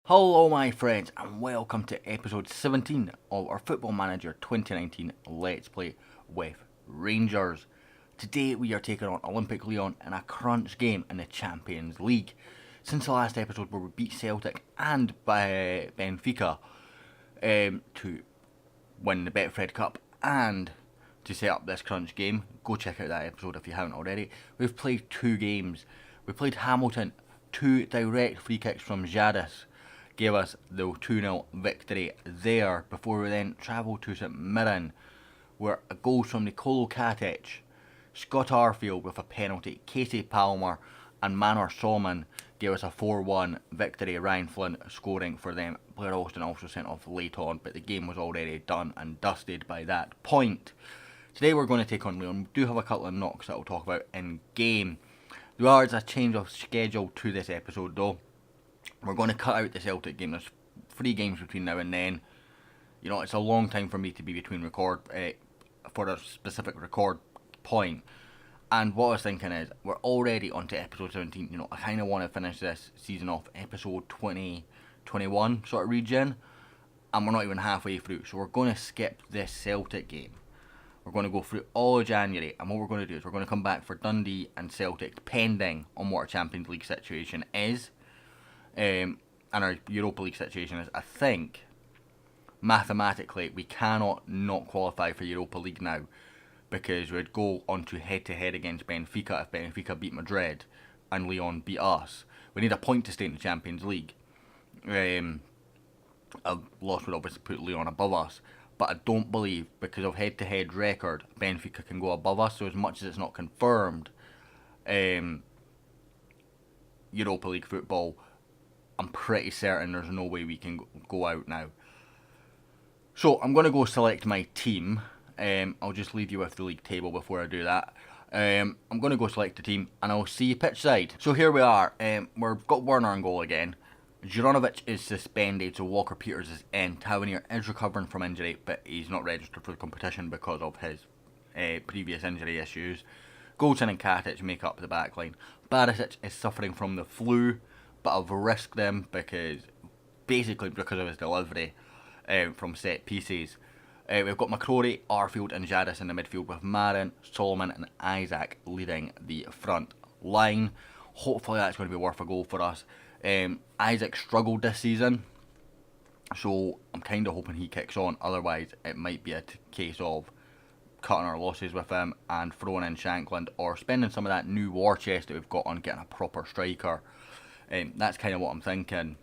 Hello my friends and welcome to episode 17 of our Football Manager 2019 Let's Play with Rangers. Today we are taking on Olympique Lyon in a crunch game in the Champions League. Since the last episode where we beat Celtic and Benfica to win the Betfred Cup and to set up this crunch game, go check out that episode if you haven't already. We've played two games. We played Hamilton, two direct free kicks from Jadis gave us the 2-0 victory there before we then travelled to St Mirren where a goal from Nicolo Katic, Scott Arfield with a penalty, Casey Palmer and Manor Solomon gave us a 4-1 victory, Ryan Flynn scoring for them. Blair Austin also sent off late on, but the game was already done and dusted by that point. Today we're going to take on Lyon. We do have a couple of knocks that we'll talk about in game. There is a change of schedule to this episode though. We're going to cut out the Celtic game. There's 3 games between now and then. You know, it's a long time for me to be between record for a specific record point. And what I was thinking is, we're already on to episode 17. You know, I kind of want to finish this season off episode 20, 21 sort of region. And we're not even halfway through. So we're going to skip this Celtic game. We're going to go through all of January. And what we're going to do is we're going to come back for Dundee and Celtic, depending on what our Champions League situation is. And our Europa League situation is, I think, mathematically, we cannot not qualify for Europa League now because we'd go on to head-to-head against Benfica if Benfica beat Madrid and Lyon beat us. We need a point to stay in the Champions League. A loss would obviously put Lyon above us, but I don't believe, because of head-to-head record, Benfica can go above us, so as much as it's not confirmed Europa League football, I'm pretty certain there's no way we can go out now. So I'm going to go select my team. I'll just leave you with the league table before I do that. I'm going to go select the team and I'll see you pitch side. So here we are. We've got Werner in goal again. Juranovic is suspended, so Walker Peters is in. Tavernier is recovering from injury, but he's not registered for the competition because of his previous injury issues. Goldson and Katic make up the back line. Barisic is suffering from the flu, but I've risked them because of his delivery from set pieces. We've got McCrory, Arfield and Jadis in the midfield with Marin, Solomon and Isaac leading the front line. Hopefully that's going to be worth a goal for us. Isaac struggled this season, so I'm kind of hoping he kicks on. Otherwise it might be a case of cutting our losses with him and throwing in Shankland or spending some of that new war chest that we've got on getting a proper striker. That's kind of what I'm thinking.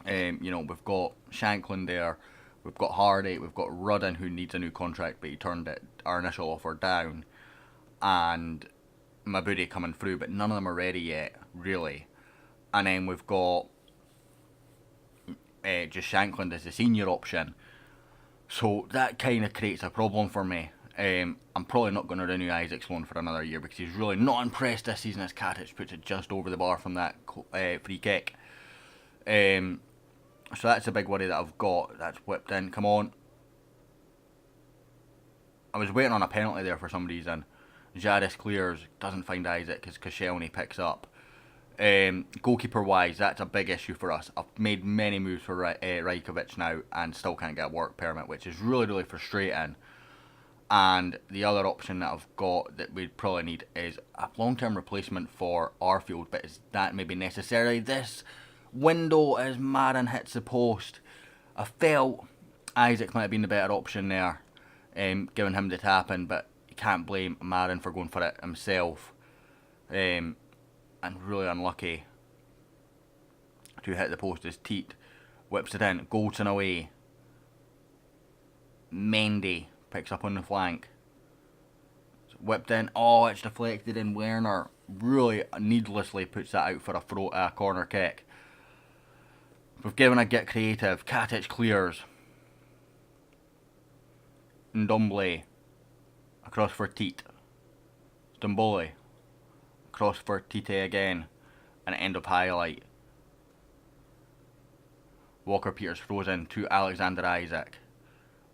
You know, we've got Shankland there, we've got Hardy, we've got Rudden who needs a new contract but he turned our initial offer down, and Mabudi coming through, but none of them are ready yet, really. And then we've got just Shankland as the senior option, so that kind of creates a problem for me. I'm probably not going to renew Isaac's loan for another year because he's really not impressed this season as Katic puts it just over the bar from that free kick. So that's a big worry that I've got. That's whipped in. Come on. I was waiting on a penalty there for some reason. Jadis clears, doesn't find Isaac because Koscielny picks up. Goalkeeper wise, that's a big issue for us. I've made many moves for Rajkovic now and still can't get a work permit, which is really frustrating. And the other option that I've got that we'd probably need is a long-term replacement for Arfield, but is that maybe necessary this window as Marin hits the post? I felt Isaac might have been the better option there, giving him the tap-in, but you can't blame Marin for going for it himself. And really unlucky to hit the post as Teat whips it in. Goldson away. Mendy picks up on the flank. It's whipped in. Oh, it's deflected in. Werner really needlessly puts that out for a corner kick. We've given a get creative. Katic clears. Ndombele across for Teat. Stambouli across for Tite again. An end of highlight. Walker Peters throws in to Alexander Isaac.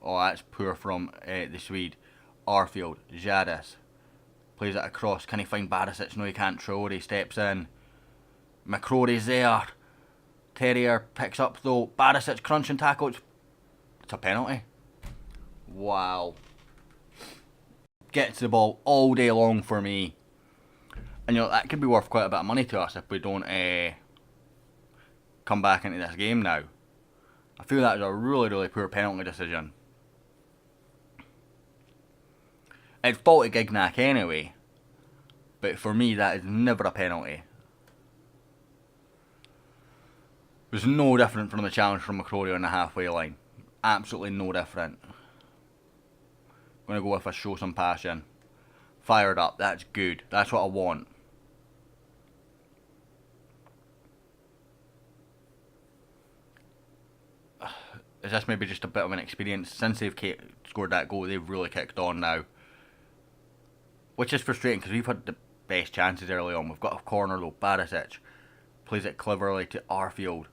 Oh, that's poor from the Swede. Arfield, Jadis. Plays it across. Can he find Barisic? No, he can't. Traore steps in. McCrory's there. Terrier picks up though. Barisic crunching tackle. It's a penalty. Wow. Gets the ball all day long for me. And that could be worth quite a bit of money to us if we don't come back into this game now. I feel that was a really, really poor penalty decision. It's faulty Gignac anyway. But for me, that is never a penalty. It was no different from the challenge from McCrory on the halfway line. Absolutely no different. I'm going to go with a show some passion. Fired up, that's good. That's what I want. Is this maybe just a bit of an experience? Since they've scored that goal, they've really kicked on now. Which is frustrating because we've had the best chances early on. We've got a corner though. Barisic plays it cleverly to Arfield.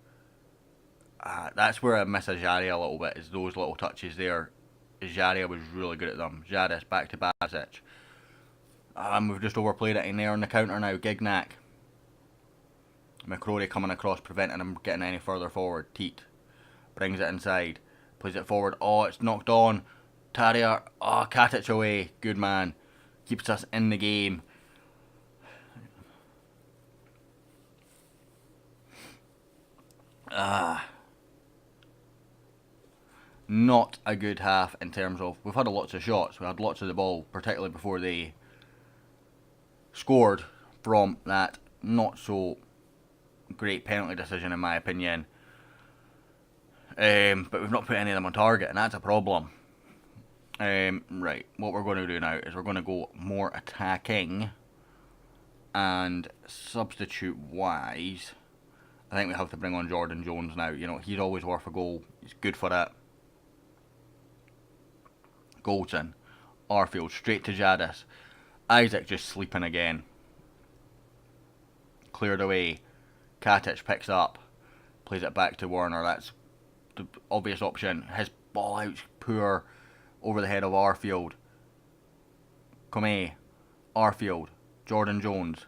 That's where I miss Ajaria a little bit, is those little touches there. Ajaria was really good at them. Jadis back to Barisic. We've just overplayed it in there on the counter now. Gignac. McCrory coming across, preventing him getting any further forward. Teat brings it inside. Plays it forward. Oh, it's knocked on. Terrier. Oh, Katic away. Good man. Keeps us in the game. Not a good half in terms of... We've had lots of shots. We had lots of the ball, particularly before they scored from that not so great penalty decision in my opinion. But we've not put any of them on target, and that's a problem. Right, what we're going to do now is we're going to go more attacking, and substitute wise, I think we have to bring on Jordan Jones now. He's always worth a goal. He's good for it. Goldson, Arfield straight to Jadis. Isaac just sleeping again. Cleared away. Katic picks up, plays it back to Warner. That's the obvious option. His ball out's poor over the head of Arfield. Comey, Arfield, Jordan Jones.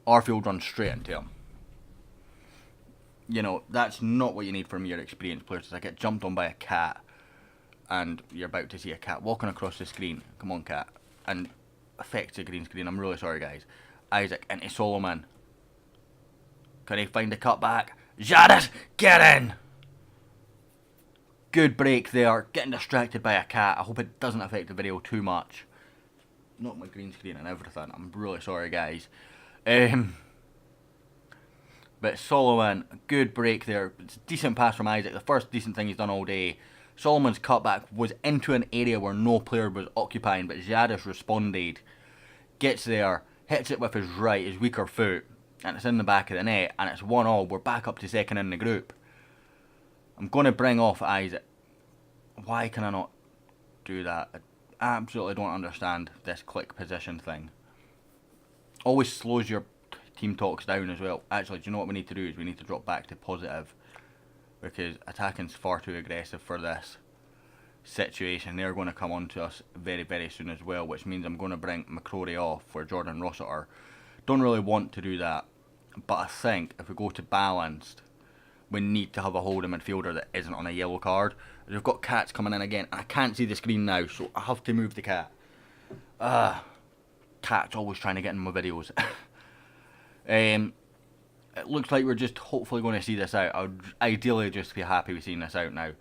Arfield runs straight into him. That's not what you need from your experienced players. It's like get jumped on by a cat, and you're about to see a cat walking across the screen. Come on, cat. And affects the green screen. I'm really sorry, guys. Isaac into Solomon. Can he find the cutback? Jadis, get in! Good break there. Getting distracted by a cat. I hope it doesn't affect the video too much. Not my green screen and everything. I'm really sorry, guys. But Solomon, good break there. It's a decent pass from Isaac. The first decent thing he's done all day. Solomon's cutback was into an area where no player was occupying, but Jadis responded. Gets there, hits it with his right, his weaker foot, and it's in the back of the net, and it's 1-1. We're back up to second in the group. I'm going to bring off Isaac. Why can I not do that? I absolutely don't understand this click position thing. Always slows your team talks down as well. Actually, do you know what we need to do? Is we need to drop back to positive, because attacking's far too aggressive for this situation. They're going to come on to us very, very soon as well, which means I'm going to bring McCrory off for Jordan Rossiter. Don't really want to do that, but I think if we go to balanced, we need to have a holding midfielder that isn't on a yellow card. We've got cats coming in again, and I can't see the screen now, so I have to move the cat. Cat's always trying to get in my videos. It looks like we're just hopefully going to see this out. I would ideally just be happy with seeing this out now.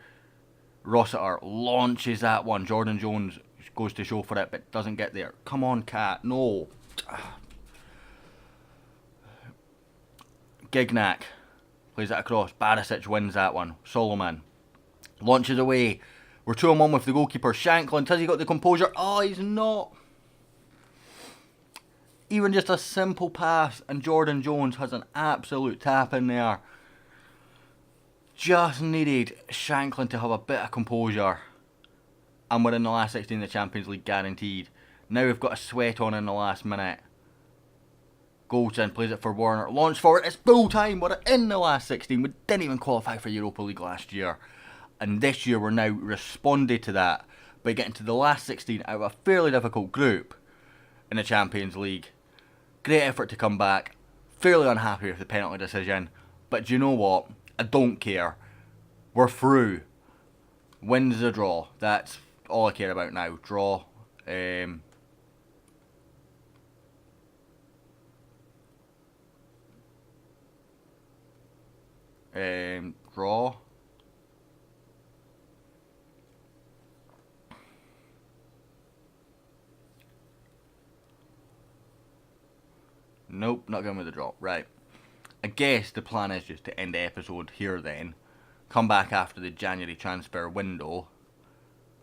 Rossiter launches that one. Jordan Jones goes to show for it, but doesn't get there. Come on, cat. No. Gignac plays it across. Barisic wins that one. Solomon launches away. We're 2-on-1 with the goalkeeper. Shanklin, has he got the composure? Oh, he's not. Even just a simple pass, and Jordan Jones has an absolute tap in there. Just needed Shanklin to have a bit of composure. And we're in the last 16 of the Champions League, guaranteed. Now we've got a sweat on in the last minute. Goldson plays it for Warner. Launch forward. It's full time. We're in the last 16. We didn't even qualify for Europa League last year. And this year we're now responded to that by getting to the last 16 out of a fairly difficult group in the Champions League. Great effort to come back. Fairly unhappy with the penalty decision. But do you know what? I don't care. We're through. Wins a draw. That's all I care about now. Draw. Draw. Nope, not going with the draw. Right. I guess the plan is just to end the episode here then. Come back after the January transfer window.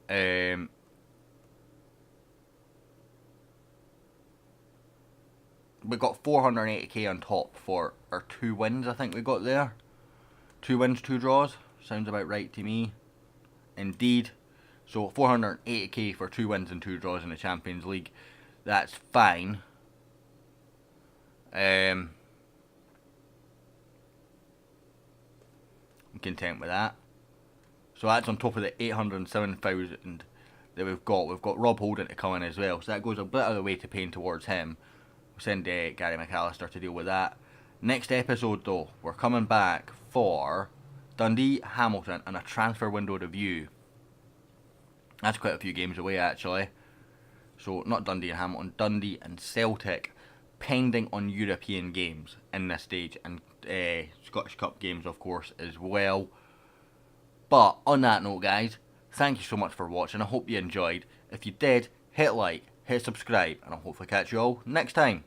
We got 480k on top for our 2 wins, I think we got there. 2 wins, 2 draws. Sounds about right to me. Indeed. So 480k for 2 wins and 2 draws in the Champions League. That's fine. I'm content with that. So that's on top of the 807,000 that we've got. We've got Rob Holding to come in as well. So that goes a bit of the way to paying towards him. We'll send Gary McAllister to deal with that. Next episode though, we're coming back for Dundee, Hamilton and a transfer window review. That's quite a few games away actually. So not Dundee and Hamilton, Dundee and Celtic, pending on European games in this stage, and Scottish Cup games of course as well. But on that note guys, thank you so much for watching. I hope you enjoyed. If you did, hit like, hit subscribe, and I'll hopefully catch you all next time.